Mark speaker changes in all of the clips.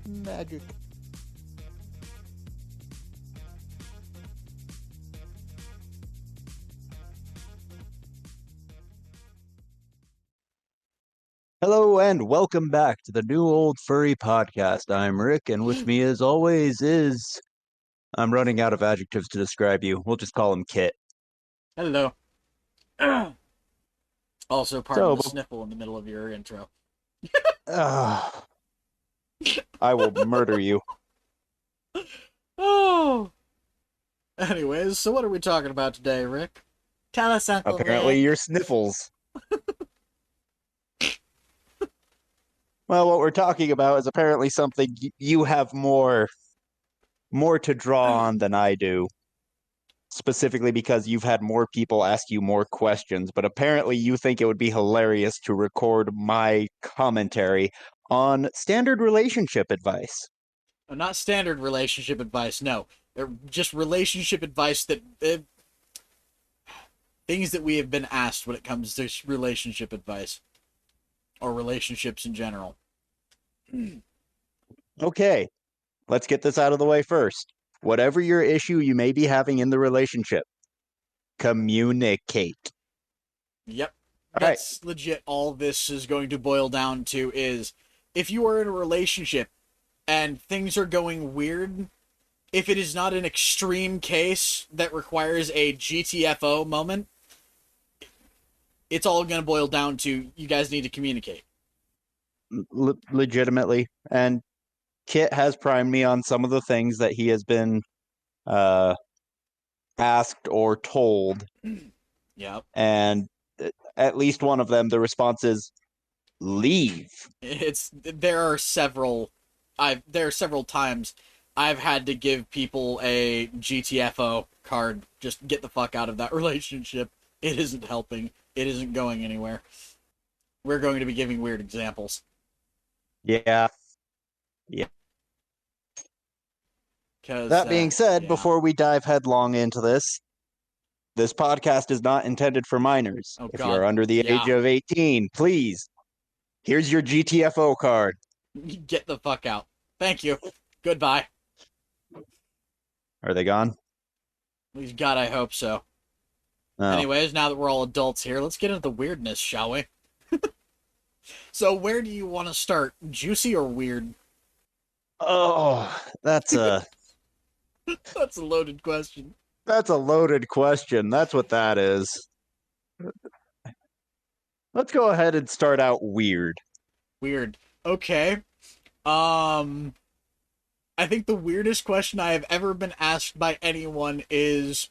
Speaker 1: Magic. Hello and welcome back to the New Old Furry podcast. I'm Rick, and with me as always is... I'm running out of adjectives to describe you. We'll just call him Kit.
Speaker 2: Hello. Also, pardon
Speaker 1: So,
Speaker 2: the sniffle in the middle of your intro.
Speaker 1: uh, I will murder you.
Speaker 2: Oh. Anyways, so what are we talking about today, Rick? Tell us, Uncle
Speaker 1: Apparently
Speaker 2: Rick.
Speaker 1: your sniffles. Well, what we're talking about is apparently something you have more to draw on than I do. Specifically because you've had more people ask you more questions, but apparently you think it would be hilarious to record my commentary on standard relationship advice.
Speaker 2: Not standard relationship advice, no. They're just relationship advice that... things that we have been asked when it comes to relationship advice. Or relationships in general.
Speaker 1: Okay, let's get this out of the way first. Whatever your issue you may be having in the relationship, communicate.
Speaker 2: Yep.
Speaker 1: All right.
Speaker 2: That's legit all this is going to boil down to is if you are in a relationship and things are going weird, if it is not an extreme case that requires a GTFO moment, it's all going to boil down to you guys need to communicate.
Speaker 1: Legitimately. And Kit has primed me on some of the things that he has been asked or told.
Speaker 2: Yep.
Speaker 1: And at least one of them, the response is leave.
Speaker 2: There are several times I've had to give people a GTFO card. Just get the fuck out of that relationship. It isn't helping. It isn't going anywhere. We're going to be giving weird examples.
Speaker 1: Yeah. That being said,
Speaker 2: yeah.
Speaker 1: before we dive headlong into this podcast is not intended for minors.
Speaker 2: Oh
Speaker 1: If
Speaker 2: God,
Speaker 1: you're under the age
Speaker 2: yeah.
Speaker 1: of 18, please, here's your GTFO card.
Speaker 2: Get the fuck out. Thank you. Goodbye.
Speaker 1: Are they gone?
Speaker 2: Please God, I hope so.
Speaker 1: No.
Speaker 2: Anyways, now that we're all adults here, let's get into the weirdness, shall we? So, where do you want to start? Juicy or weird?
Speaker 1: Oh, that's a
Speaker 2: That's a loaded question.
Speaker 1: that's a loaded question. That's what that is. Let's go ahead and start out weird.
Speaker 2: Weird. Okay. I think the weirdest question I have ever been asked by anyone is,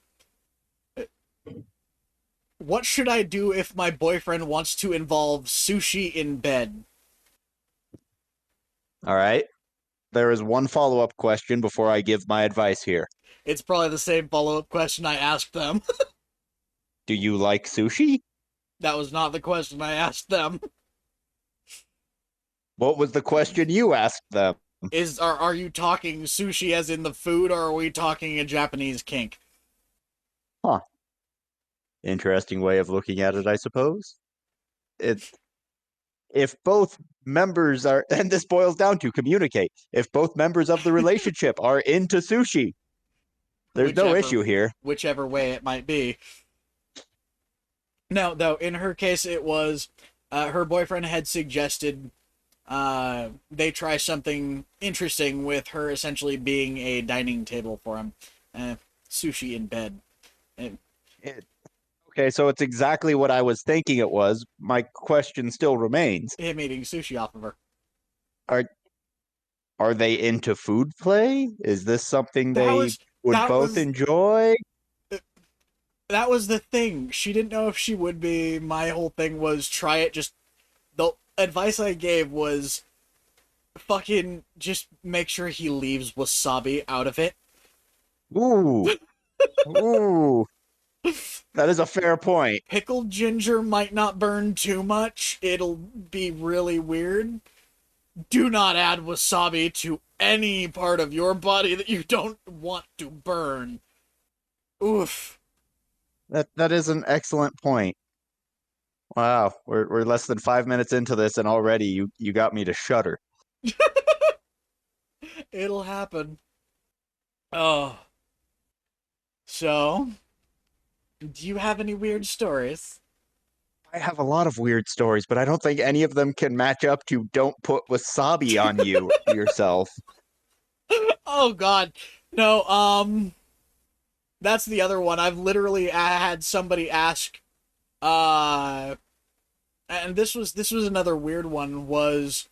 Speaker 2: what should I do if my boyfriend wants to involve sushi in bed?
Speaker 1: All right. There is one follow-up question before I give my advice here.
Speaker 2: It's probably the same follow-up question I asked them.
Speaker 1: Do you like sushi?
Speaker 2: That was not the question I asked them.
Speaker 1: What was the question you asked them?
Speaker 2: Are you talking sushi as in the food, or are we talking a Japanese kink?
Speaker 1: Huh. Interesting way of looking at it, I suppose. If both members are, and this boils down to communicate, if both members of the relationship are into sushi, there's no issue here.
Speaker 2: Whichever way it might be. No, though, in her case, it was her boyfriend had suggested they try something interesting with her essentially being a dining table for him. Sushi in bed.
Speaker 1: Okay, so it's exactly what I was thinking it was. My question still remains.
Speaker 2: Him eating sushi off of her.
Speaker 1: Are they into food play? Is this something they would
Speaker 2: that
Speaker 1: both
Speaker 2: was
Speaker 1: enjoy?
Speaker 2: that was the thing. She didn't know if she would be. My whole thing was try it. Just the advice I gave was fucking just make sure he leaves wasabi out of it.
Speaker 1: Ooh. Ooh. That is a fair point.
Speaker 2: Pickled ginger might not burn too much. It'll be really weird. Do not add wasabi to any part of your body that you don't want to burn. Oof.
Speaker 1: That is an excellent point. Wow, we're less than 5 minutes into this, and already you got me to shudder.
Speaker 2: It'll happen. Oh, so do you have any weird stories?
Speaker 1: I have a lot of weird stories, but I don't think any of them can match up to "Don't put wasabi on you yourself."
Speaker 2: Oh God, no. That's the other one. I've literally had somebody ask, uh, and this was another weird one. Was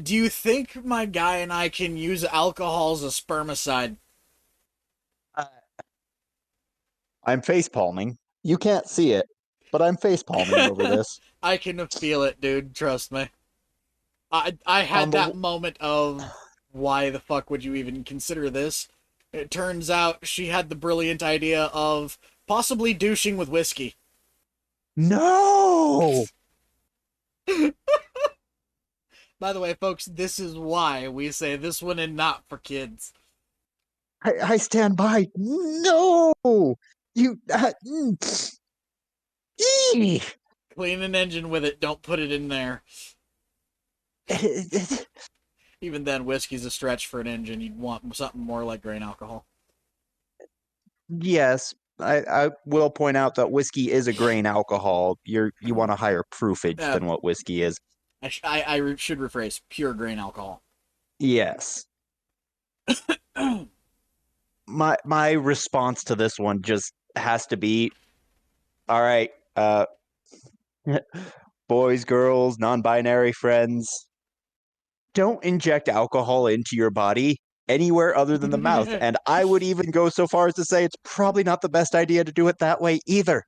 Speaker 2: do you think my guy and I can use alcohol as a spermicide?
Speaker 1: Uh, I'm face palming. You can't see it, but I'm face palming over this.
Speaker 2: I can feel it, dude. Trust me. I
Speaker 1: On
Speaker 2: had
Speaker 1: the
Speaker 2: that moment of why the fuck would you even consider this? It turns out she had the brilliant idea of possibly douching with whiskey.
Speaker 1: No,
Speaker 2: By the way, folks, this is why we say this one and not for kids.
Speaker 1: I stand by. No, you. Eee.
Speaker 2: Clean an engine with it, don't put it in there. Even then, whiskey's a stretch for an engine. You'd want something more like grain alcohol.
Speaker 1: Yes, I will point out that whiskey is a grain alcohol. You want a higher proofage
Speaker 2: Uh,
Speaker 1: than what whiskey is.
Speaker 2: I should rephrase pure grain alcohol.
Speaker 1: Yes. My response to this one just has to be, all right, boys, girls, non-binary friends, don't inject alcohol into your body anywhere other than the mouth. And I would even go so far as to say it's probably not the best idea to do it that way either.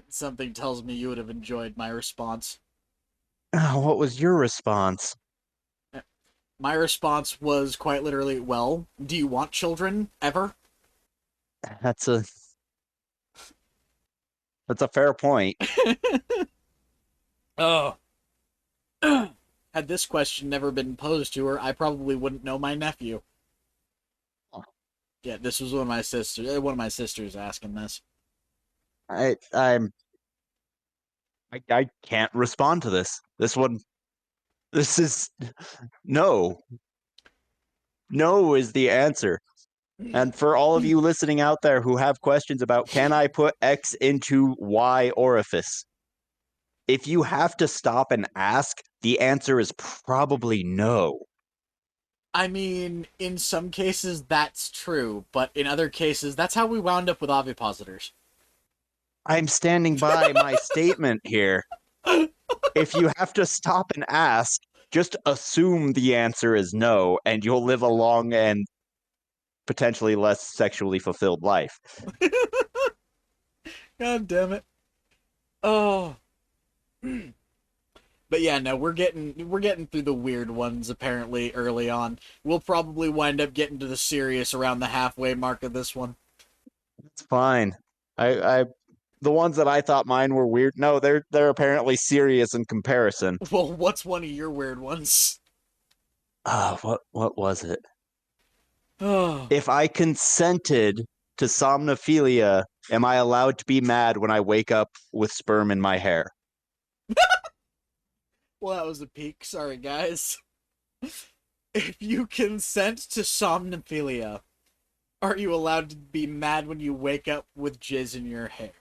Speaker 2: Something tells me you would have enjoyed my response.
Speaker 1: What was your response?
Speaker 2: My response was quite literally, well, do you want children ever?
Speaker 1: That's a that's a fair point.
Speaker 2: Oh. Had this question never been posed to her, I probably wouldn't know my nephew. Yeah, this was one of my sisters asking this.
Speaker 1: I I'm I can't respond to this. This is no. No is the answer. And for all of you listening out there who have questions about can I put X into Y orifice? If you have to stop and ask, the answer is probably no.
Speaker 2: I mean, in some cases that's true, but in other cases that's how we wound up with ovipositors.
Speaker 1: I'm standing by my statement here. If you have to stop and ask, just assume the answer is no, and you'll live a long and potentially less sexually fulfilled life.
Speaker 2: God damn it. Oh. But yeah, no, we're getting through the weird ones apparently early on. We'll probably wind up getting to the serious around the halfway mark of this one.
Speaker 1: It's fine. I the ones that I thought mine were weird. No, they're apparently serious in comparison.
Speaker 2: Well, what's one of your weird ones?
Speaker 1: What was it?
Speaker 2: Oh.
Speaker 1: If I consented to somnophilia, am I allowed to be mad when I wake up with sperm in my hair?
Speaker 2: Well, that was a peak. Sorry, guys. If you consent to somnophilia, are you allowed to be mad when you wake up with jizz in your hair?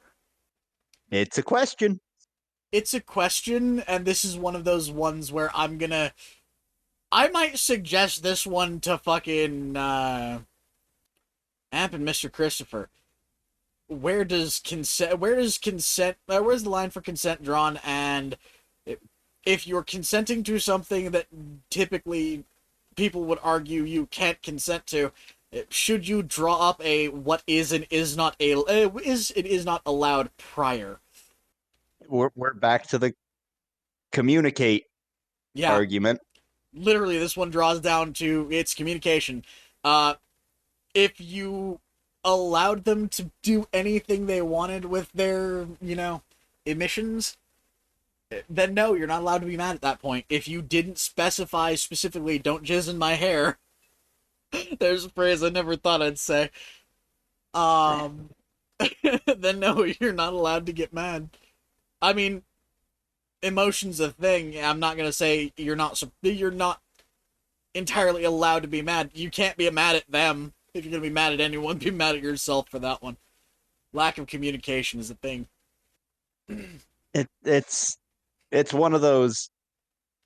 Speaker 1: It's a question.
Speaker 2: It's a question, and this is one of those ones where I might suggest this one to fucking, Amp and Mr. Christopher. Where's the line for consent drawn, and if you're consenting to something that typically people would argue you can't consent to, should you draw up a what is and is not is not allowed prior?
Speaker 1: We're back to the communicate
Speaker 2: Yeah,
Speaker 1: argument.
Speaker 2: literally, this one draws down to its communication. Uh, if you allowed them to do anything they wanted with their, emissions, then no, you're not allowed to be mad at that point. If you didn't specify specifically, don't jizz in my hair, there's a phrase I never thought I'd say. Um, then no, you're not allowed to get mad. I mean, emotion's a thing. I'm not gonna say you're not entirely allowed to be mad. You can't be mad at them. If you're gonna be mad at anyone, be mad at yourself for that one. Lack of communication is a thing.
Speaker 1: It's one of those.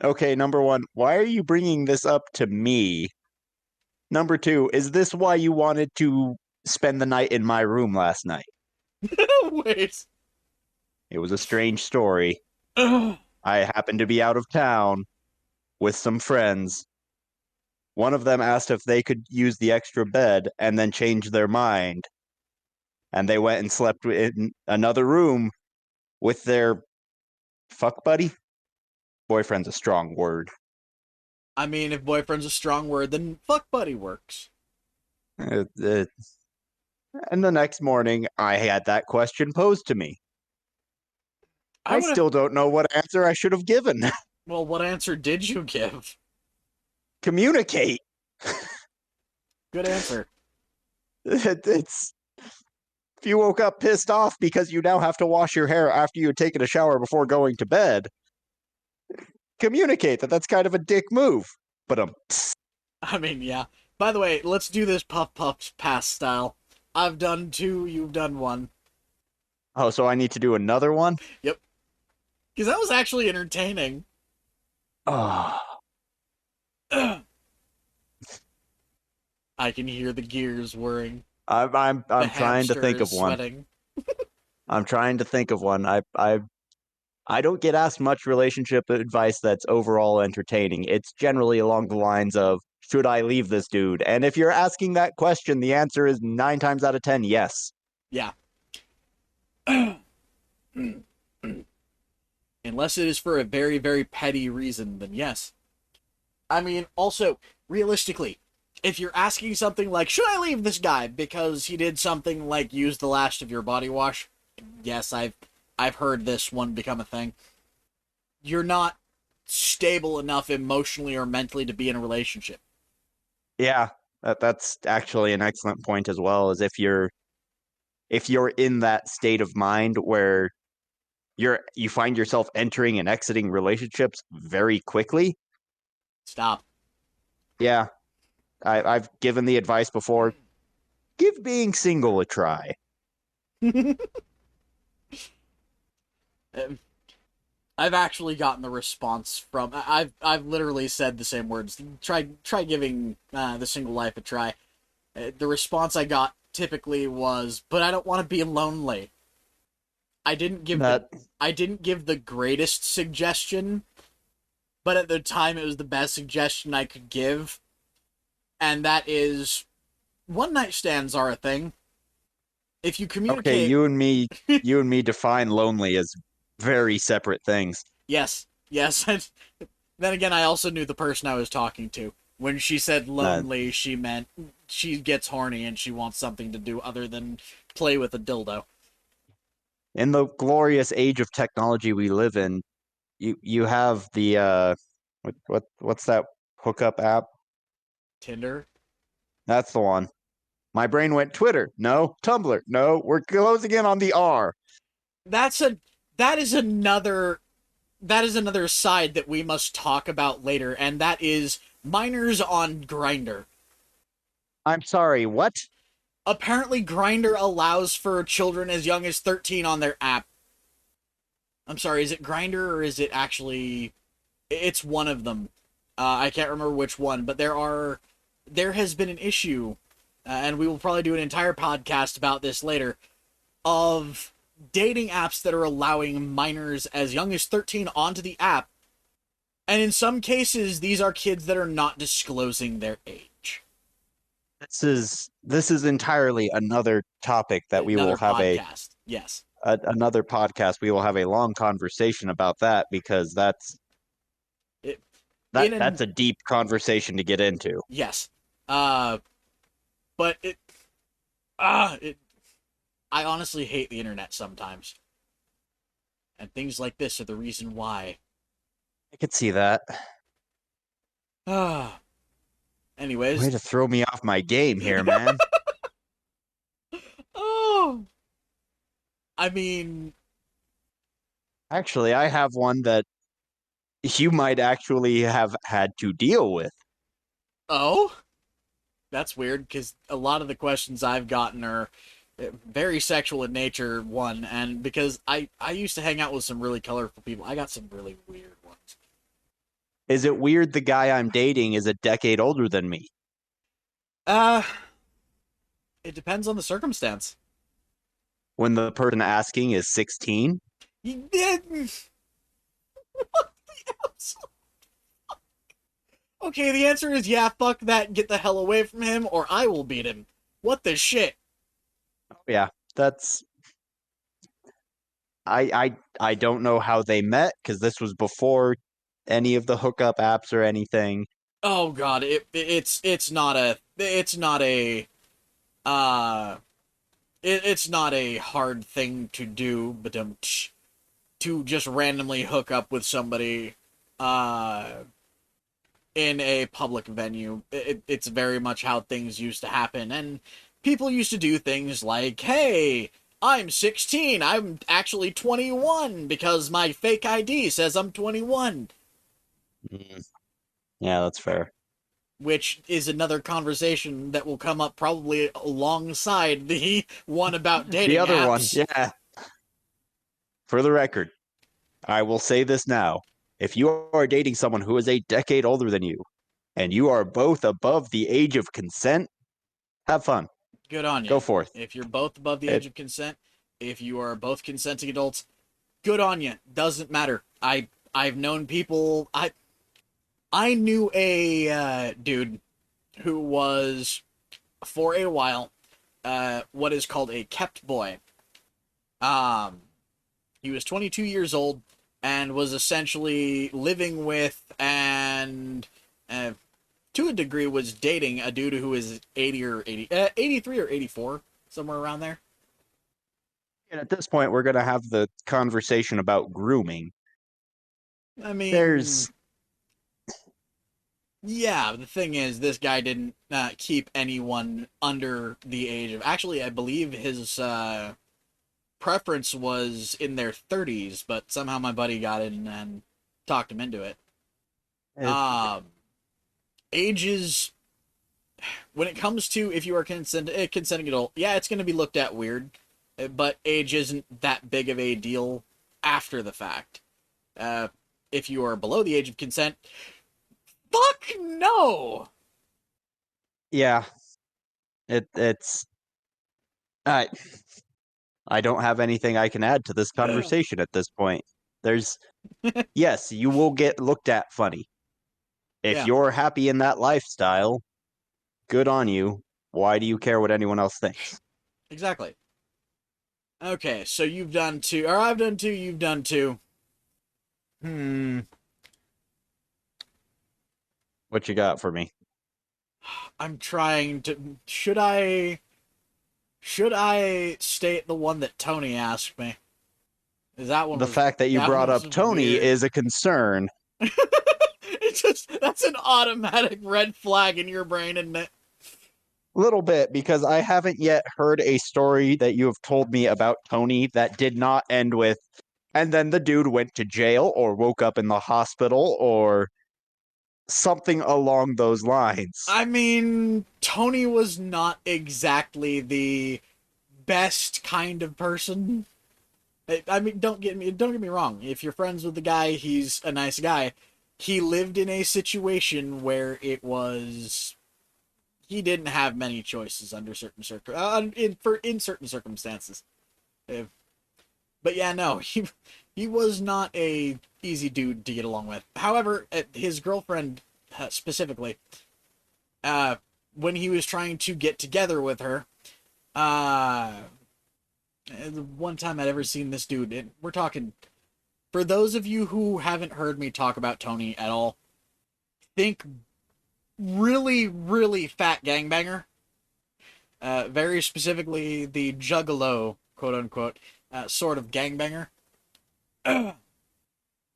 Speaker 1: Okay, number one, why are you bringing this up to me? Number two, is this why you wanted to spend the night in my room last night?
Speaker 2: Wait.
Speaker 1: It was a strange story.
Speaker 2: Ugh.
Speaker 1: I happened to be out of town with some friends. One of them asked if they could use the extra bed and then changed their mind. And they went and slept in another room with their fuck buddy. Boyfriend's a strong word.
Speaker 2: I mean, if boyfriend's a strong word, then fuck buddy works.
Speaker 1: Uh, uh, and the next morning, I had that question posed to me.
Speaker 2: I
Speaker 1: I
Speaker 2: would have.
Speaker 1: still don't know what answer I should have given.
Speaker 2: Well, what answer did you give?
Speaker 1: Communicate.
Speaker 2: Good answer.
Speaker 1: It's if you woke up pissed off because you now have to wash your hair after you had taken a shower before going to bed, communicate that that's kind of a dick move. But
Speaker 2: I mean, yeah. By the way, let's do this puff puff pass style. I've done two, you've done one.
Speaker 1: oh, so I need to do another one?
Speaker 2: Yep. Because that was actually entertaining.
Speaker 1: Oh,
Speaker 2: I can hear the gears whirring. The
Speaker 1: I'm trying to
Speaker 2: hamster
Speaker 1: think
Speaker 2: is
Speaker 1: of one.
Speaker 2: sweating.
Speaker 1: I'm trying to think of one. I don't get asked much relationship advice that's overall entertaining. It's generally along the lines of, should I leave this dude? And if you're asking that question, the answer is 9 times out of 10, yes.
Speaker 2: Yeah. Unless it is for a very, very petty reason, then yes. I mean, also, realistically, if you're asking something like, should I leave this guy because he did something like use the last of your body wash? Yes, I've heard this one become a thing. You're not stable enough emotionally or mentally to be in a relationship.
Speaker 1: Yeah, that's actually an excellent point as well, is if you're in that state of mind where you find yourself entering and exiting relationships very quickly.
Speaker 2: Stop.
Speaker 1: Yeah, I've given the advice before. Give being single a try.
Speaker 2: I've actually gotten the response from I've literally said the same words. Try giving the single life a try. The response I got typically was, "But I don't want to be lonely." I didn't give the
Speaker 1: That
Speaker 2: I didn't give the greatest suggestion, but at the time it was the best suggestion I could give, and that is one night stands are a thing. If you
Speaker 1: okay,
Speaker 2: communicate,
Speaker 1: you and me define lonely as very separate things.
Speaker 2: yes, yes. Then again, I also knew the person I was talking to. When she said
Speaker 1: Uh,
Speaker 2: lonely, she meant she gets horny and she wants something to do other than play with a dildo.
Speaker 1: in the glorious age of technology we live in, you have the what's that hookup app?
Speaker 2: Tinder.
Speaker 1: That's the one. My brain went Twitter. No. Tumblr. No. We're closing in on the R.
Speaker 2: That's a that is another that is another side that we must talk about later, and that is minors on Grinder.
Speaker 1: I'm sorry, what?
Speaker 2: Apparently, Grinder allows for children as young as 13 on their app. I'm sorry, is it Grinder or is it actually? It's one of them. I can't remember which one, but there has been an issue, and we will probably do an entire podcast about this later, of dating apps that are allowing minors as young as 13 onto the app. And in some cases, these are kids that are not disclosing their age.
Speaker 1: This is entirely another topic that we will
Speaker 2: Another
Speaker 1: have
Speaker 2: podcast. Yes.
Speaker 1: another podcast. We will have a long conversation about that because
Speaker 2: It, in
Speaker 1: that's
Speaker 2: an
Speaker 1: a deep conversation to get into.
Speaker 2: yes. Uh but it I honestly hate the internet sometimes. And things like this are the reason why.
Speaker 1: I could see that.
Speaker 2: Ah.
Speaker 1: Way
Speaker 2: Anyways.
Speaker 1: to throw me off my game here, man.
Speaker 2: Oh. I mean,
Speaker 1: Actually, I have one that you might actually have had to deal with.
Speaker 2: Oh, that's weird because a lot of the questions I've gotten are very sexual in nature. One, and because I used to hang out with some really colorful people, I got some really weird ones.
Speaker 1: Is it weird the guy I'm dating is a decade older than me?
Speaker 2: Uh, it depends on the circumstance.
Speaker 1: When the person asking is 16?
Speaker 2: Okay, the answer is yeah, fuck that, get the hell away from him, or I will beat him. What the shit?
Speaker 1: Yeah, that's I don't know how they met because this was before any of the hookup apps or anything.
Speaker 2: Oh god, it's not a uh it's not a hard thing to do, but to just randomly hook up with somebody uh in a public venue. It's very much how things used to happen, and people used to do things like, "Hey, I'm 16. I'm actually 21 because my fake ID says I'm 21."
Speaker 1: Mm, yeah, that's fair.
Speaker 2: Which is another conversation that will come up probably alongside the one about
Speaker 1: The
Speaker 2: dating
Speaker 1: other one,
Speaker 2: apps.
Speaker 1: yeah. For the record, I will say this now. If you are dating someone who is a decade older than you, and you are both above the age of consent, have fun.
Speaker 2: Good on
Speaker 1: Go
Speaker 2: you.
Speaker 1: forth.
Speaker 2: If you're both above the age
Speaker 1: It,
Speaker 2: of consent, if you are both consenting adults, good on you. Doesn't matter. I've known people. I knew a dude who was for a while what is called a kept boy. Um, he was 22 years old and was essentially living with and to a degree was dating a dude who was 80 or 80, 83 or 84, somewhere around there.
Speaker 1: and at this point, we're going to have the conversation about grooming.
Speaker 2: I mean,
Speaker 1: There's,
Speaker 2: yeah, the thing is, this guy didn't keep anyone under the age of. Actually, I believe his preference was in their 30s, but somehow my buddy got in and talked him into it.
Speaker 1: it,
Speaker 2: Um, Ages, when it comes to if you are a consenting adult, yeah, it's going to be looked at weird, but age isn't that big of a deal after the fact. Uh, if you are below the age of consent, fuck no!
Speaker 1: yeah, it's, I, I don't have anything I can add to this conversation at this point. There's, yes, you will get looked at funny. If
Speaker 2: Yeah,
Speaker 1: you're happy in that lifestyle, good on you. Why do you care what anyone else thinks?
Speaker 2: exactly. Okay, so you've done two, or I've done two, you've done two. Hmm.
Speaker 1: What you got for me?
Speaker 2: I'm trying to. Should I state the one that Tony asked me? 'Cause
Speaker 1: The fact that you
Speaker 2: that one
Speaker 1: brought
Speaker 2: was
Speaker 1: up Tony
Speaker 2: weird.
Speaker 1: is a concern.
Speaker 2: It's just that's an automatic red flag in your brain, isn't it?
Speaker 1: Little bit because I haven't yet heard a story that you have told me about Tony that did not end with, and then the dude went to jail or woke up in the hospital or something along those lines.
Speaker 2: I mean, Tony was not exactly the best kind of person. I mean, don't get me wrong. If you're friends with the guy, he's a nice guy. He lived in a situation where it was he didn't have many choices under in certain circumstances. Uh, but yeah, no, he was not a easy dude to get along with. However, his girlfriend specifically, uh, when he was trying to get together with her, uh, the one time I'd ever seen this dude, and we're talking. For those of you who haven't heard me talk about Tony at all, think really, really fat gangbanger. Very specifically, the juggalo, quote unquote, sort of gangbanger.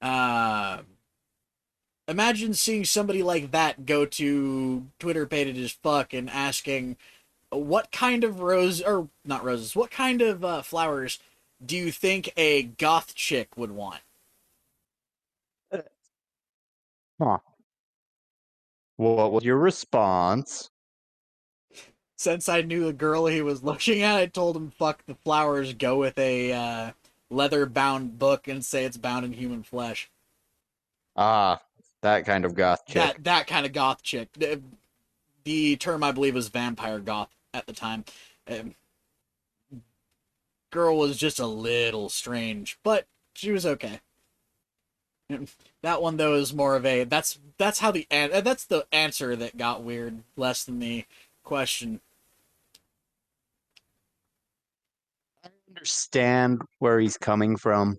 Speaker 2: uh, Imagine seeing somebody like that go to Twitter pated as fuck and asking, what kind of rose, or not roses, what kind of flowers do you think a goth chick would want?
Speaker 1: Huh. What was your response?
Speaker 2: Since I knew the girl he was looking at, I told him, fuck the flowers, go with a leather bound book and say it's bound in human flesh.
Speaker 1: Ah, that kind of goth chick.
Speaker 2: That kind of goth chick. The term I believe was vampire goth at the time. Um, Girl was just a little strange, but she was okay. That one though is more of a that's how that's the answer that got weird, less than the question.
Speaker 1: I understand where he's coming from.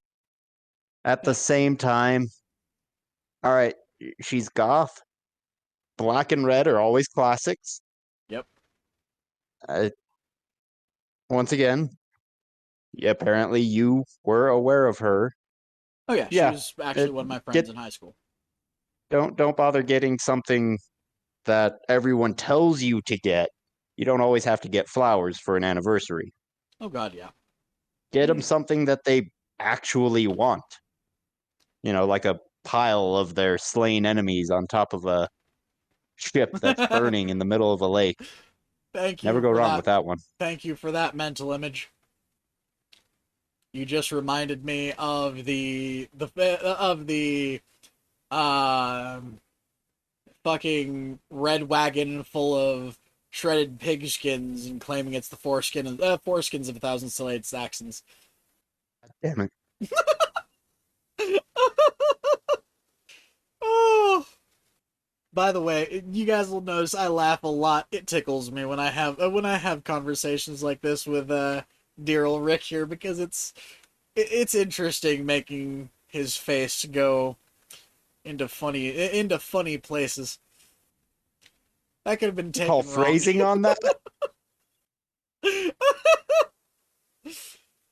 Speaker 1: At the same time, all right, she's goth. Black and red are always classics.
Speaker 2: Yep.
Speaker 1: Uh, Once again, yeah, apparently you were aware of her.
Speaker 2: Oh yeah, she
Speaker 1: Yeah,
Speaker 2: was actually
Speaker 1: it,
Speaker 2: one of my friends
Speaker 1: get
Speaker 2: in high school.
Speaker 1: don't bother getting something that everyone tells you to get. You don't always have to get flowers for an anniversary.
Speaker 2: Oh god, yeah.
Speaker 1: Get them something that they actually want. Like a pile of their slain enemies on top of a ship that's burning in the middle of a lake.
Speaker 2: Thank
Speaker 1: Never
Speaker 2: you
Speaker 1: go
Speaker 2: for
Speaker 1: wrong
Speaker 2: that.
Speaker 1: with that one.
Speaker 2: Thank you for that mental image. You just reminded me of the um fucking red wagon full of shredded pigskins and claiming it's the foreskins of 1,000 Slated Saxons.
Speaker 1: Damn it.
Speaker 2: Oh, by the way, you guys will notice I laugh a lot. It tickles me when I have conversations like this with dear old Rick here because it's interesting making his face go into funny places. That could have been
Speaker 1: Call
Speaker 2: taken wrong.
Speaker 1: phrasing on that?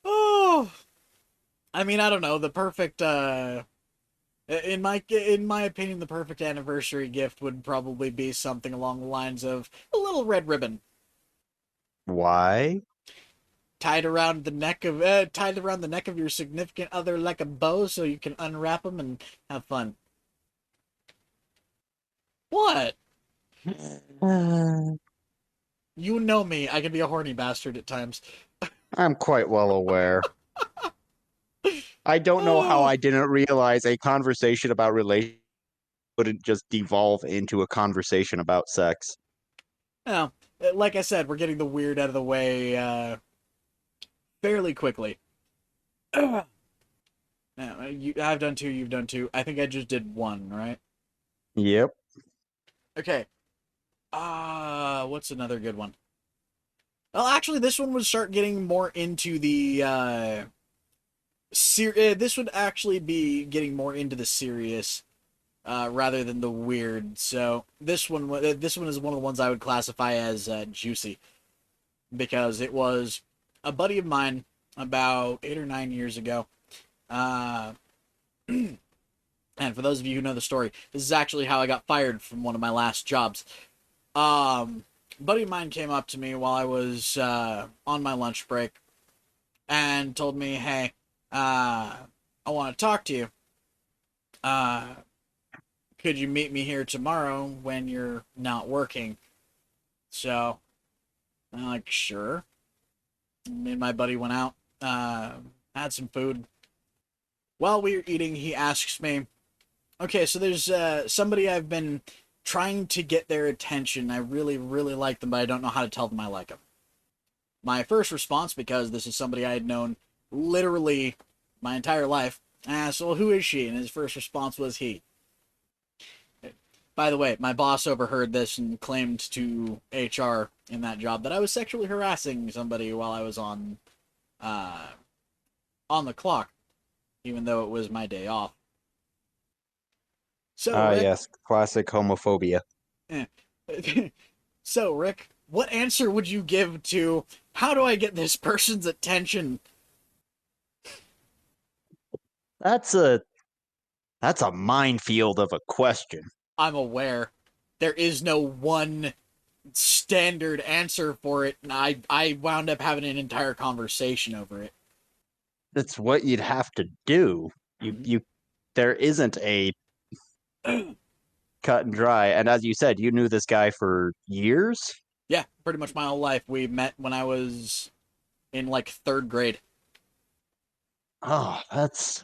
Speaker 2: Oh, I mean, I don't know. The perfect in my opinion, the perfect anniversary gift would probably be something along the lines of a little red ribbon
Speaker 1: Why?
Speaker 2: tied around the neck of your significant other like a bow, so you can unwrap them and have fun. What? You know me. I can be a horny bastard at times.
Speaker 1: I'm quite well aware. I don't know how
Speaker 2: Oh,
Speaker 1: I didn't realize a conversation about relationships wouldn't just devolve into a conversation about sex.
Speaker 2: yeah. Like I said, we're getting the weird out of the way fairly quickly. I've done two. You've done two. I think I just did one, right?
Speaker 1: Yep.
Speaker 2: Okay. What's another good one? Well, actually, this one would start getting more into the this would actually be getting more into the serious rather than the weird. So this one is one of the ones I would classify as juicy because it was a buddy of mine about 8 or 9 years ago. Uh, and for those of you who know the story, this is actually how I got fired from one of my last jobs. A buddy of mine came up to me while I was on my lunch break and told me, "Hey, I want to talk to you. Uh, could you meet me here tomorrow when you're not working?" So I'm like, "Sure." Me and my buddy went out, had some food. While we were eating, he asks me, "Okay, so there's somebody I've been trying to get their attention. I really, really like them, but I don't know how to tell them I like them." My first response, because this is somebody I had known literally my entire life, I asked, "Well, who is she?" And his first response was he. By the way, my boss overheard this and claimed to HR in that job that I was sexually harassing somebody while I was uh, on the clock, even though it was my day off. So,
Speaker 1: Ah,
Speaker 2: Rick,
Speaker 1: yes, classic homophobia.
Speaker 2: eh. So, Rick, what answer would you give to how do I get this person's attention?
Speaker 1: That's a minefield of a question.
Speaker 2: I'm aware there is no one standard answer for it, and I wound up having an entire conversation over it.
Speaker 1: That's what you'd have to do. You
Speaker 2: Mm-hmm.
Speaker 1: you there isn't a cut and dry. And as you said, you knew this guy for years.
Speaker 2: Yeah, pretty much my whole life. We met when I was in like third grade.
Speaker 1: Oh, that's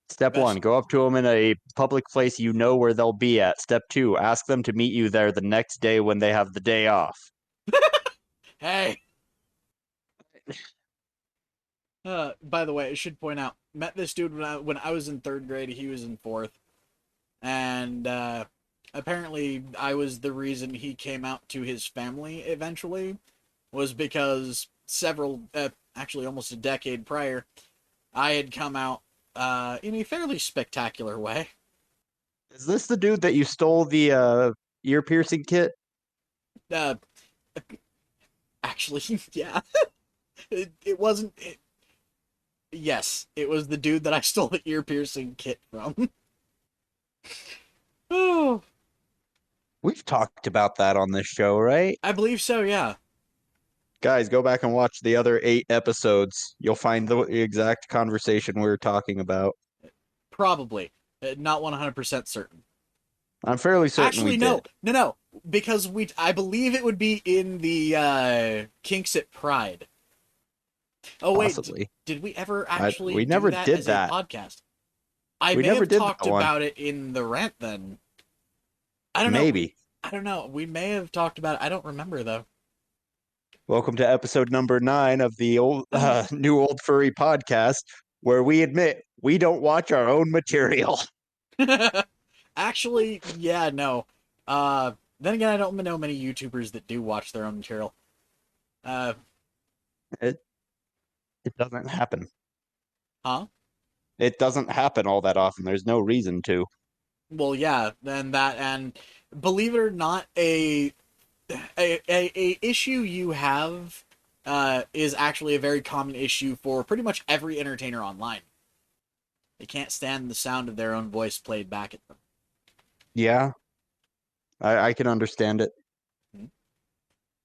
Speaker 1: step one.
Speaker 2: Best.
Speaker 1: Go up to them in a public place you know where they'll be at. Step two, ask them to meet you there the next day when they have the day off.
Speaker 2: Hey. By the way, I should point out, met this dude when I was in third grade. He was in fourth, and apparently I was the reason he came out to his family eventually. Was because actually almost a decade prior, I had come out in a fairly spectacular way.
Speaker 1: Is this the dude that you stole the ear piercing kit?
Speaker 2: Uh, actually, yeah, it wasn't. Yes, it was the dude that I stole the ear piercing kit from. Oh,
Speaker 1: We've talked about that on this show, right?
Speaker 2: I believe so. Yeah,
Speaker 1: Guys, go back and watch the other 8 episodes. You'll find the exact conversation we were talking about.
Speaker 2: probably. Not 100% certain.
Speaker 1: I'm fairly certain we
Speaker 2: Actually, no,
Speaker 1: did.
Speaker 2: no, no, because I believe it would be in the Kinks at Pride. Oh wait,
Speaker 1: Possibly.
Speaker 2: did we ever actually
Speaker 1: We
Speaker 2: do
Speaker 1: never
Speaker 2: that
Speaker 1: did
Speaker 2: as a
Speaker 1: that.
Speaker 2: podcast? I
Speaker 1: We
Speaker 2: may
Speaker 1: never
Speaker 2: have
Speaker 1: did
Speaker 2: talked
Speaker 1: that one.
Speaker 2: about it in the rant then. I don't know.
Speaker 1: Maybe.
Speaker 2: I don't know. We may have talked about it. I don't remember though.
Speaker 1: Welcome to episode number 9 of the old new old furry podcast, where we admit we don't watch our own material.
Speaker 2: Actually, yeah, no. Then again, I don't know many YouTubers that do watch their own material. Uh,
Speaker 1: It it doesn't happen.
Speaker 2: huh?
Speaker 1: It doesn't happen all that often. There's no reason to.
Speaker 2: Well, yeah, and believe it or not, a issue you have is actually a very common issue for pretty much every entertainer online. They can't stand the sound of their own voice played back at them.
Speaker 1: Yeah, I can understand it.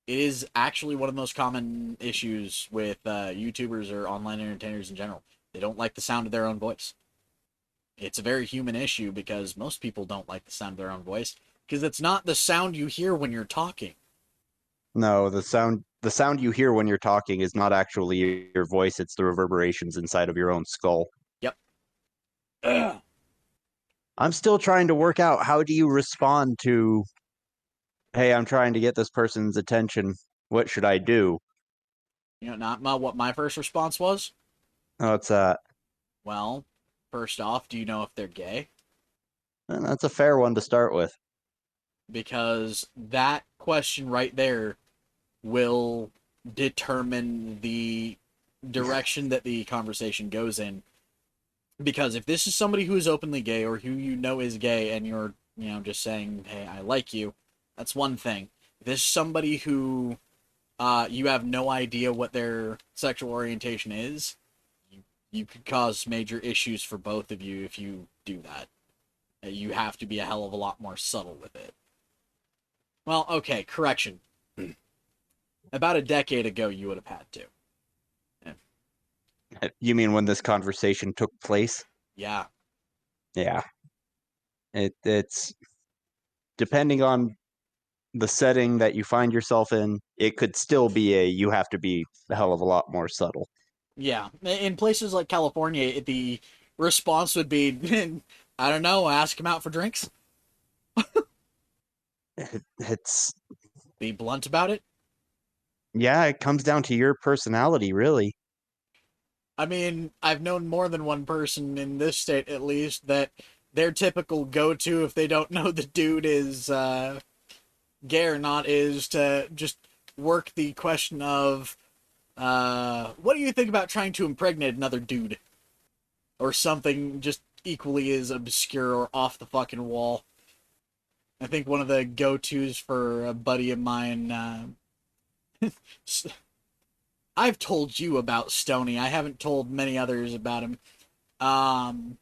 Speaker 2: It is actually one of the most common issues with YouTubers or online entertainers in general. They don't like the sound of their own voice. It's a very human issue because most people don't like the sound of their own voice because it's not the sound you hear when you're talking.
Speaker 1: No, the sound you hear when you're talking is not actually your voice, it's the reverberations inside of your own skull.
Speaker 2: Yep. Ugh.
Speaker 1: I'm still trying to work out how do you respond to, hey, I'm trying to get this person's attention. What should I do?
Speaker 2: You know, what my first response was.
Speaker 1: Oh, it's that.
Speaker 2: Well, first off, do you know if they're gay?
Speaker 1: That's a fair one to start with.
Speaker 2: Because that question right there will determine the direction that the conversation goes in. Because if this is somebody who is openly gay or who you know is gay and you're, just saying, hey, I like you, that's one thing. If this is somebody who you have no idea what their sexual orientation is, you could cause major issues for both of you if you do that. You have to be a hell of a lot more subtle with it. Well, okay, correction. About a decade ago, you would have had to.
Speaker 1: You mean when this conversation took place?
Speaker 2: Yeah.
Speaker 1: Yeah. It's depending on the setting that you find yourself in, it could still be you have to be a hell of a lot more subtle.
Speaker 2: Yeah. In places like California, the response would be, I don't know, ask him out for drinks.
Speaker 1: It's
Speaker 2: Be blunt about it.
Speaker 1: yeah, it comes down to your personality, really.
Speaker 2: I mean, I've known more than one person in this state, at least, that their typical go-to if they don't know the dude is gay or not is to just work the question of, what do you think about trying to impregnate another dude? Or something just equally as obscure or off the fucking wall. I think one of the go-tos for a buddy of mine, I've told you about Stony. I haven't told many others about him. Um,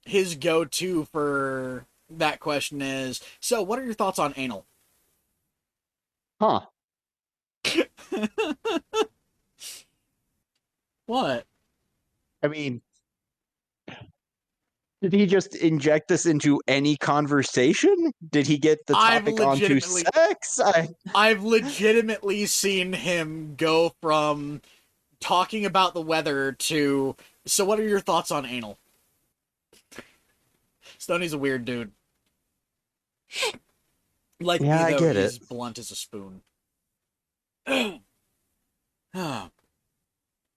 Speaker 2: his go-to for that question is, so what are your thoughts on anal?
Speaker 1: Huh.
Speaker 2: What?
Speaker 1: I mean, Did he just inject this into any conversation? Did he get the
Speaker 2: I've
Speaker 1: topic onto
Speaker 2: legitimately
Speaker 1: sex?
Speaker 2: I've legitimately seen him go from talking about the weather to, so what are your thoughts on anal? Stoney's a weird dude. Like
Speaker 1: Yeah,
Speaker 2: me
Speaker 1: I
Speaker 2: though,
Speaker 1: get it.
Speaker 2: he's blunt as a spoon.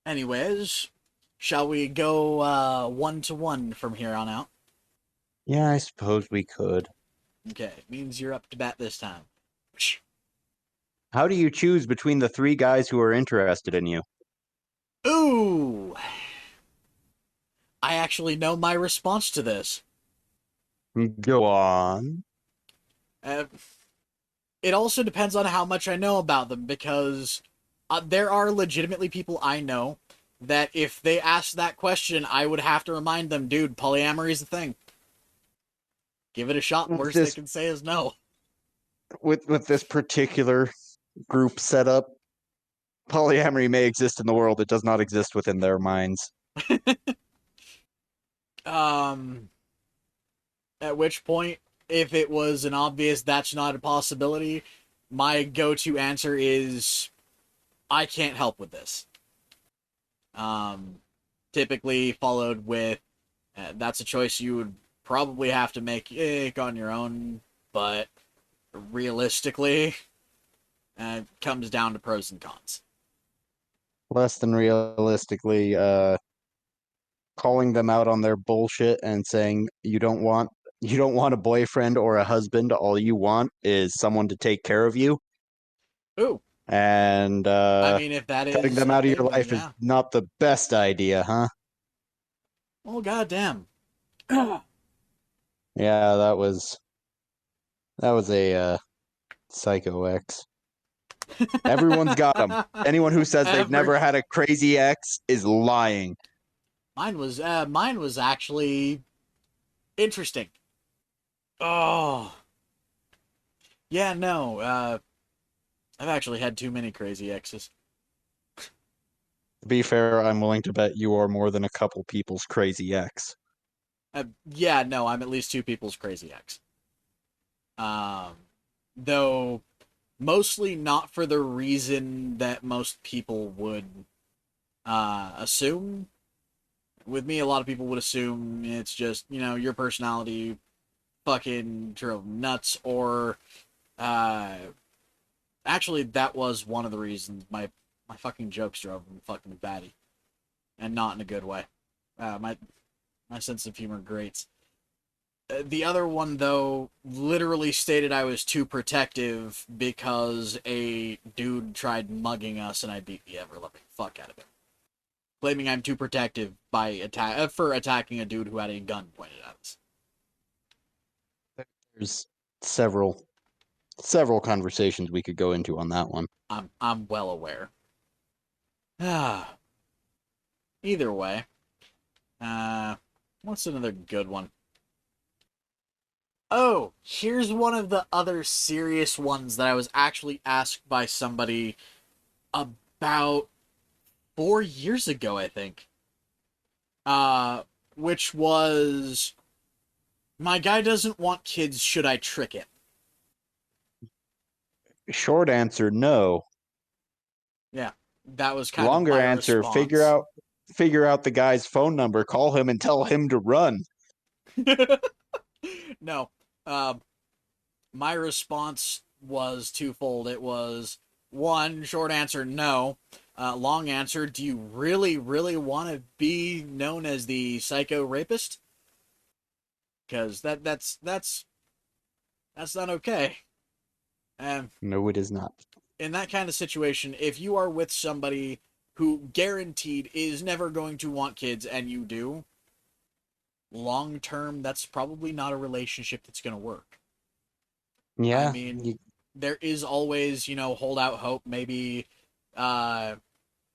Speaker 2: Anyways, shall we go 1-1 from here on out?
Speaker 1: Yeah, I suppose we could.
Speaker 2: Okay, means you're up to bat this time.
Speaker 1: How do you choose between the three guys who are interested in you?
Speaker 2: Ooh, I actually know my response to this.
Speaker 1: Go on.
Speaker 2: Uh, it also depends on how much I know about them because there are legitimately people I know that if they asked that question, I would have to remind them, dude, polyamory is a thing. Give it a shot.
Speaker 1: With
Speaker 2: Worst they
Speaker 1: this
Speaker 2: can say is no.
Speaker 1: with this particular group setup, polyamory may exist in the world, it does not exist within their minds.
Speaker 2: Um, at which point, if it was an obvious that's not a possibility, my go-to answer is I can't help with this. Um, typically followed with that's a choice you would probably have to make on your own, but realistically, it comes down to pros and cons.
Speaker 1: Less than realistically, calling them out on their bullshit and saying you don't want a boyfriend or a husband, all you want is someone to take care of you,
Speaker 2: Ooh,
Speaker 1: and
Speaker 2: I mean, if that
Speaker 1: cutting
Speaker 2: is
Speaker 1: them
Speaker 2: a
Speaker 1: out of
Speaker 2: thing,
Speaker 1: your
Speaker 2: then
Speaker 1: life is
Speaker 2: yeah.
Speaker 1: not the best idea, huh?
Speaker 2: Well, goddamn.
Speaker 1: Yeah, that was a psycho ex. Everyone's got them. Anyone who says they've
Speaker 2: Every
Speaker 1: never had a crazy ex is lying.
Speaker 2: mine was actually interesting. Oh, yeah, no. I've actually had too many crazy exes.
Speaker 1: To be fair, I'm willing to bet you are more than a couple people's crazy ex.
Speaker 2: Yeah, no, I'm at least two people's crazy ex. Um, though mostly not for the reason that most people would assume. With me, a lot of people would assume it's just your personality fucking drove nuts, or uh, actually that was one of the reasons my fucking jokes drove them fucking batty, and not in a good way. My sense of humor grates. The other one, though, literally stated I was too protective because a dude tried mugging us and I beat the ever loving fuck out of him, claiming I'm too protective for attacking a dude who had a gun pointed at us.
Speaker 1: There's several conversations we could go into on that one.
Speaker 2: I'm well aware. Ah, either way, uh, what's another good one? Oh, here's one of the other serious ones that I was actually asked by somebody about 4 years ago, I think. Uh, which was my guy doesn't want kids. Should I trick it?
Speaker 1: Short answer, no.
Speaker 2: Yeah, that was kind of
Speaker 1: Longer
Speaker 2: my
Speaker 1: answer, figure
Speaker 2: response.
Speaker 1: out figure out the guy's phone number, call him and tell him to run.
Speaker 2: No, um, my response was twofold. It was one short answer, no. Long answer, do you really, really want to be known as the psycho rapist? Because that's not okay. Um,
Speaker 1: No, it is not.
Speaker 2: in that kind of situation, if you are with somebody who guaranteed is never going to want kids and you do, long term, that's probably not a relationship that's going to work. I
Speaker 1: Yeah,
Speaker 2: mean, there is always, hold out hope. Maybe, uh,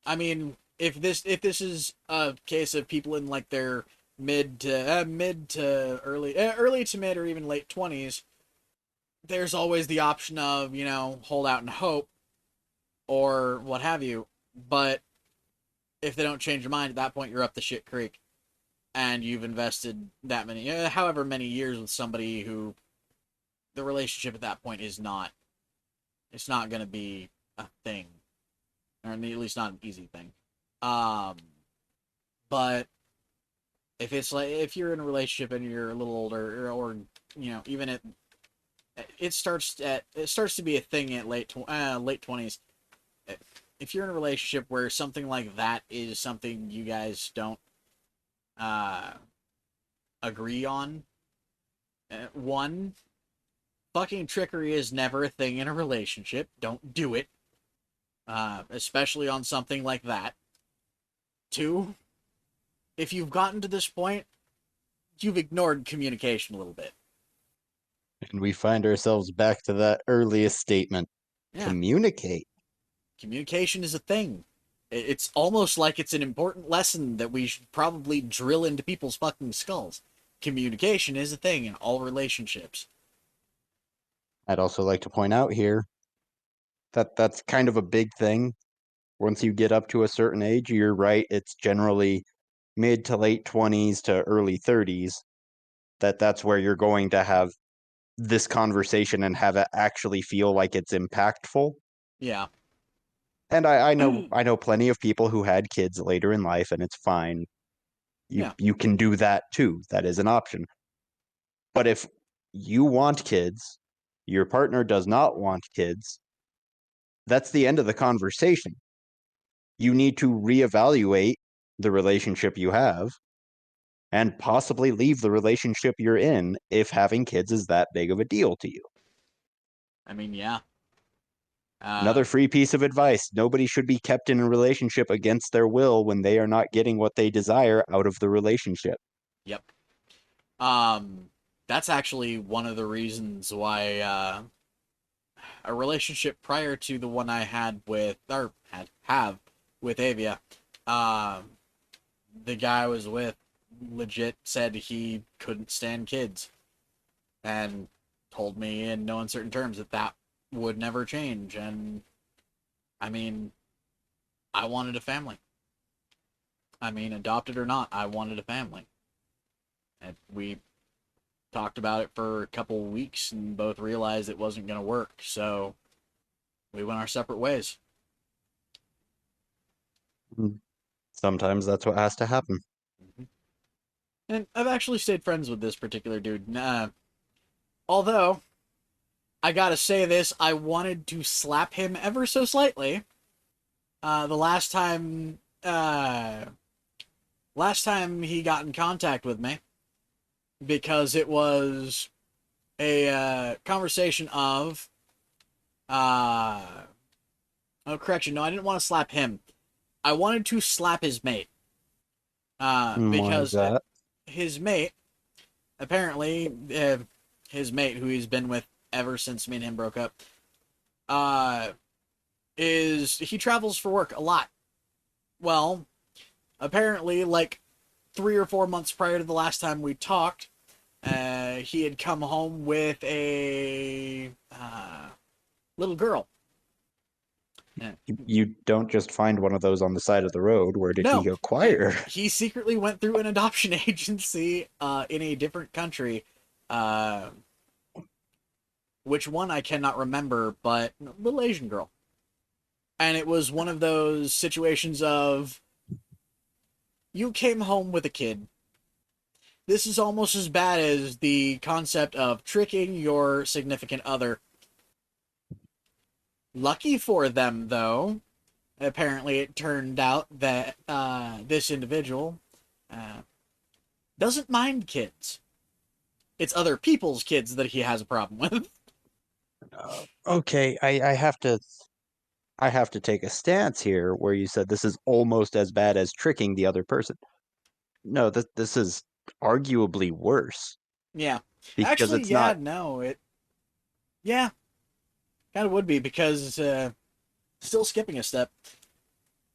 Speaker 2: I mean, if this is a case of people in like their mid to early to mid or even late 20s, there's always the option of hold out and hope or what have you. But if they don't change your mind at that point, you're up the shit creek. and you've invested that many, however many years with somebody who the relationship at that point is not, it's not going to be a thing, or at least not an easy thing. Um, but if it's like if you're in a relationship and you're a little older, or even it starts to be a thing at late 20s. If you're in a relationship where something like that is something you guys don't uh, agree on, one, fucking trickery is never a thing in a relationship. Don't do it, especially on something like that. Two, if you've gotten to this point, you've ignored communication a little bit.
Speaker 1: And we find ourselves back to that earliest statement.
Speaker 2: Yeah,
Speaker 1: Communicate.
Speaker 2: communication is a thing. It's almost like it's an important lesson that we should probably drill into people's fucking skulls. Communication is a thing in all relationships.
Speaker 1: I'd also like to point out here that that's kind of a big thing. Once you get up to a certain age, you're right, it's generally mid to late 20s to early 30s that's where you're going to have this conversation and have it actually feel like it's impactful.
Speaker 2: Yeah.
Speaker 1: And I know plenty of people who had kids later in life, and it's fine. You
Speaker 2: Yeah.
Speaker 1: you can do that too. That is an option. But if you want kids, your partner does not want kids, that's the end of the conversation. You need to reevaluate the relationship you have and possibly leave the relationship you're in if having kids is that big of a deal to you.
Speaker 2: I mean, yeah.
Speaker 1: Another
Speaker 2: Uh,
Speaker 1: free piece of advice: nobody should be kept in a relationship against their will when they are not getting what they desire out of the relationship.
Speaker 2: yep. Um, that's actually one of the reasons why a relationship prior to the one I had with, or have with Avia, um, the guy I was with legit said he couldn't stand kids and told me in no uncertain terms that that would never change. And I mean, I wanted a family. I mean, adopted or not, I wanted a family. And we talked about it for a couple of weeks and both realized it wasn't going to work. So we went our separate ways.
Speaker 1: Sometimes that's what has to happen.
Speaker 2: Mm-hmm. And I've actually stayed friends with this particular dude. Although, I gotta say this, I wanted to slap him ever so slightly. The last time he got in contact with me, because it was a conversation of, uh, oh, correction, no, I didn't want to slap him. I wanted to slap his mate.
Speaker 1: Why is
Speaker 2: Because
Speaker 1: that?
Speaker 2: his mate, apparently, his mate, who he's been with ever since me and him broke up, uh, he travels for work a lot. Well, apparently, like 3 or 4 months prior to the last time we talked, he had come home with a little girl. Uh,
Speaker 1: You don't just find one of those on the side of the road. Where did he
Speaker 2: no,
Speaker 1: acquire?
Speaker 2: he secretly went through an adoption agency in a different country. Uh, which one I cannot remember, but little Asian girl. And it was one of those situations of you came home with a kid. This is almost as bad as the concept of tricking your significant other. Lucky for them, though, apparently it turned out that this individual uh, doesn't mind kids. It's other people's kids that he has a problem with.
Speaker 1: Okay, I have to take a stance here where you said this is almost as bad as tricking the other person. No, this is arguably worse
Speaker 2: Yeah.
Speaker 1: because
Speaker 2: Actually,
Speaker 1: it's
Speaker 2: yeah,
Speaker 1: not.
Speaker 2: no, yeah, kind of would be because still skipping a step.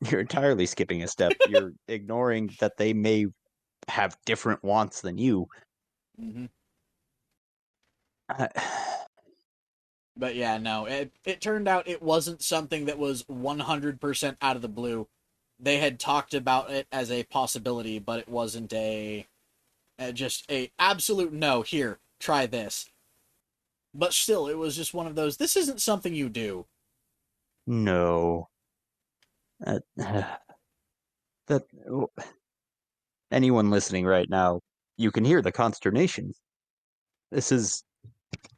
Speaker 1: You're entirely skipping a step. You're ignoring that they may have different wants than you.
Speaker 2: Mm-hmm.
Speaker 1: Uh,
Speaker 2: But yeah, no, it turned out it wasn't something that was 100% out of the blue. they had talked about it as a possibility, but it wasn't just a absolute no. Here, try this. But still, it was just one of those. This isn't something you do.
Speaker 1: No. That anyone listening right now, you can hear the consternation. This is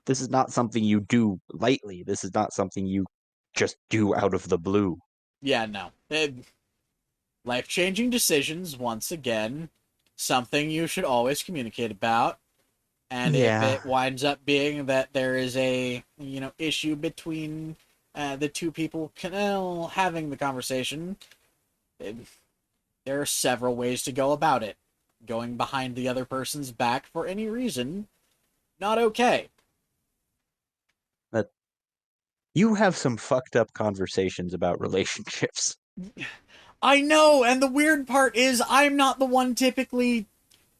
Speaker 1: this is not something you do lightly. This is not something you just do out of the blue.
Speaker 2: Yeah, no. Life changing decisions, once again, something you should always communicate about. And if
Speaker 1: Yeah,
Speaker 2: it winds up being that there is a issue between the two people having the conversation, it, there are several ways to go about it. Going behind the other person's back for any reason, not okay.
Speaker 1: that you have some fucked up conversations about relationships.
Speaker 2: I know, and the weird part is I'm not the one typically,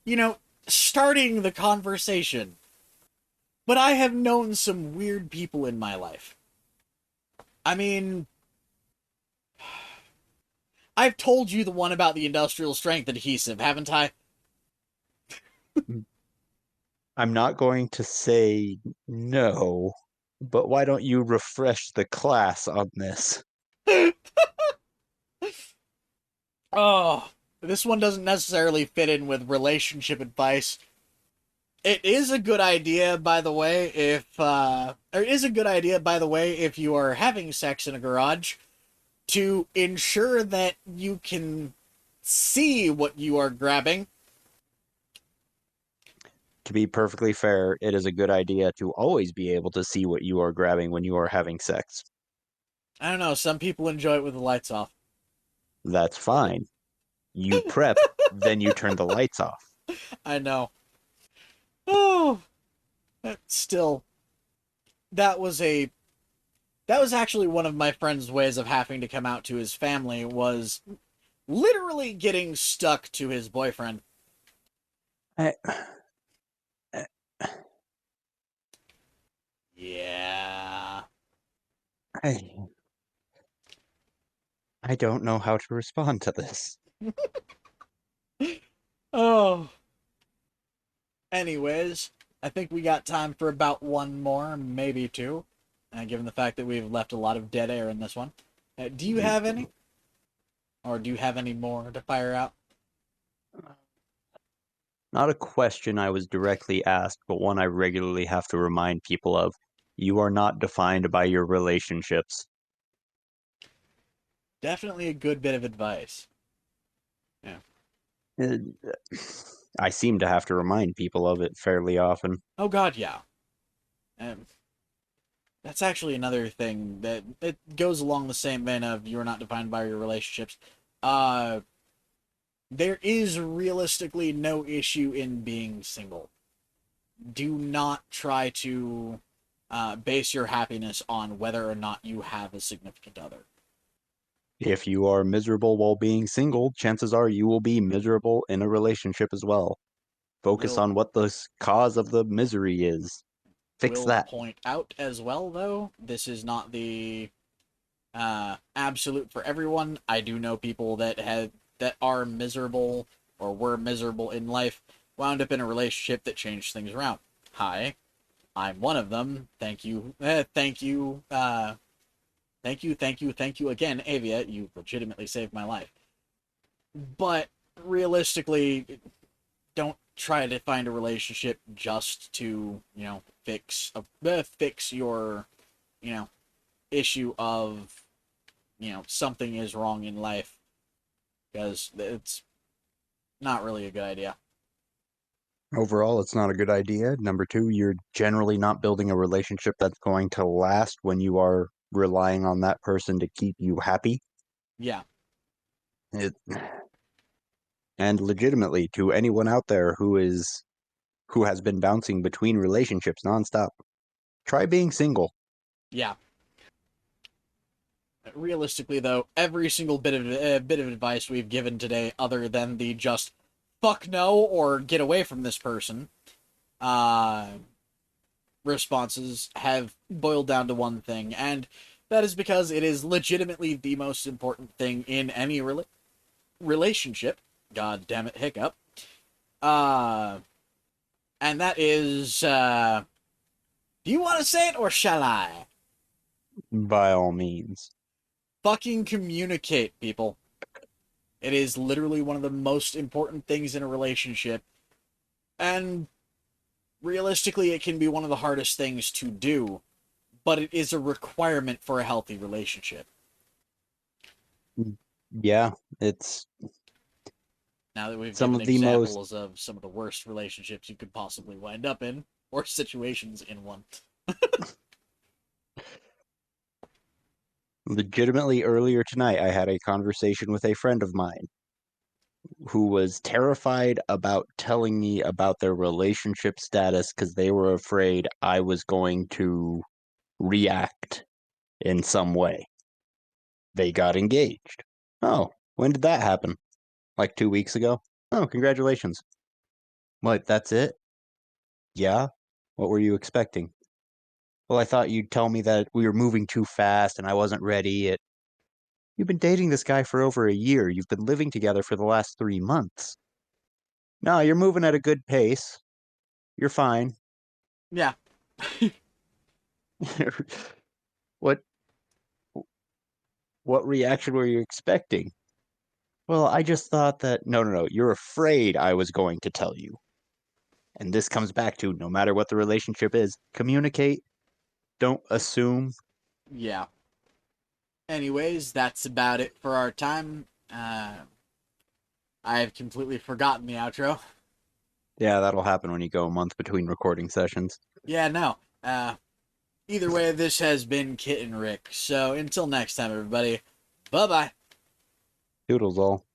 Speaker 2: you know, starting the conversation. But I have known some weird people in my life. I mean, I've told you the one about the industrial strength adhesive, haven't I?
Speaker 1: I'm not going to say no, but why don't you refresh the class on this?
Speaker 2: Oh, this one doesn't necessarily fit in with relationship advice. It is a good idea, by the way, if you are having sex in a garage, to ensure that you can see what you are grabbing.
Speaker 1: To be perfectly fair, it is a good idea to always be able to see what you are grabbing when you are having sex.
Speaker 2: I don't know, some people enjoy it with the lights off.
Speaker 1: That's fine. You prep, then you turn the lights off.
Speaker 2: I know. Oh, still, that was a that was actually one of my friend's ways of having to come out to his family was literally getting stuck to his boyfriend.
Speaker 1: I,
Speaker 2: Yeah.
Speaker 1: I, I don't know how to respond to this.
Speaker 2: Oh. Anyways, I think we got time for about one more, maybe two, given the fact that we've left a lot of dead air in this one. Do you have any? Or do you have any more to fire out?
Speaker 1: Not a question I was directly asked, but one I regularly have to remind people of. You are not defined by your relationships.
Speaker 2: Definitely a good bit of advice. Yeah.
Speaker 1: Uh, I seem to have to remind people of it fairly often.
Speaker 2: Oh God, yeah. Um, that's actually another thing that it goes along the same vein of you're not defined by your relationships. Uh, there is realistically no issue in being single. Do not try to base your happiness on whether or not you have a significant other.
Speaker 1: If you are miserable while being single, chances are you will be miserable in a relationship as well. Focus
Speaker 2: Will
Speaker 1: on what the cause of the misery is. Fix
Speaker 2: will
Speaker 1: that.
Speaker 2: point out as well, though, this is not the absolute for everyone. I do know people that are miserable or were miserable in life, wound up in a relationship that changed things around. Hi, I'm one of them. Thank you, thank you again, Avia. You legitimately saved my life. But realistically, don't try to find a relationship just to fix your you know issue of something is wrong in life, because it's not really a good idea.
Speaker 1: Overall, it's not a good idea. Number two, you're generally not building a relationship that's going to last when you are relying on that person to keep you happy.
Speaker 2: Yeah,
Speaker 1: It, and legitimately, to anyone out there who has been bouncing between relationships nonstop, try being single.
Speaker 2: yeah. Realistically, though, every single bit of advice we've given today, other than the just fuck no or get away from this person, uh, responses have boiled down to one thing, and that is because it is legitimately the most important thing in any relationship. relationship. God damn it, hiccup. Uh, and that is, do you want to say it or shall I?
Speaker 1: By all means.
Speaker 2: Fucking communicate, people. It is literally one of the most important things in a relationship. And realistically, it can be one of the hardest things to do, but it is a requirement for a healthy relationship.
Speaker 1: Yeah, it's
Speaker 2: Now that we've
Speaker 1: some
Speaker 2: given
Speaker 1: of the most
Speaker 2: examples of some of the worst relationships you could possibly wind up in, or situations in one.
Speaker 1: legitimately earlier tonight, I had a conversation with a friend of mine who was terrified about telling me about their relationship status because they were afraid I was going to react in some way. They got engaged. Oh, when did that happen? Like 2 weeks ago? Oh, congratulations. What, that's it? Yeah? What were you expecting? Well, I thought you'd tell me that we were moving too fast and I wasn't ready. You've been dating this guy for over a year. You've been living together for the last 3 months. No, you're moving at a good pace. You're fine.
Speaker 2: Yeah.
Speaker 1: what what reaction were you expecting? Well, I just thought that no, you're afraid I was going to tell you. And this comes back to no matter what the relationship is, communicate, don't assume.
Speaker 2: Yeah. Anyways, that's about it for our time. I have completely forgotten the outro.
Speaker 1: Yeah, that'll happen when you go a month between recording sessions.
Speaker 2: Yeah, no. Either way, this has been Kit and Rick. So until next time, everybody. Bye bye.
Speaker 1: Doodles all.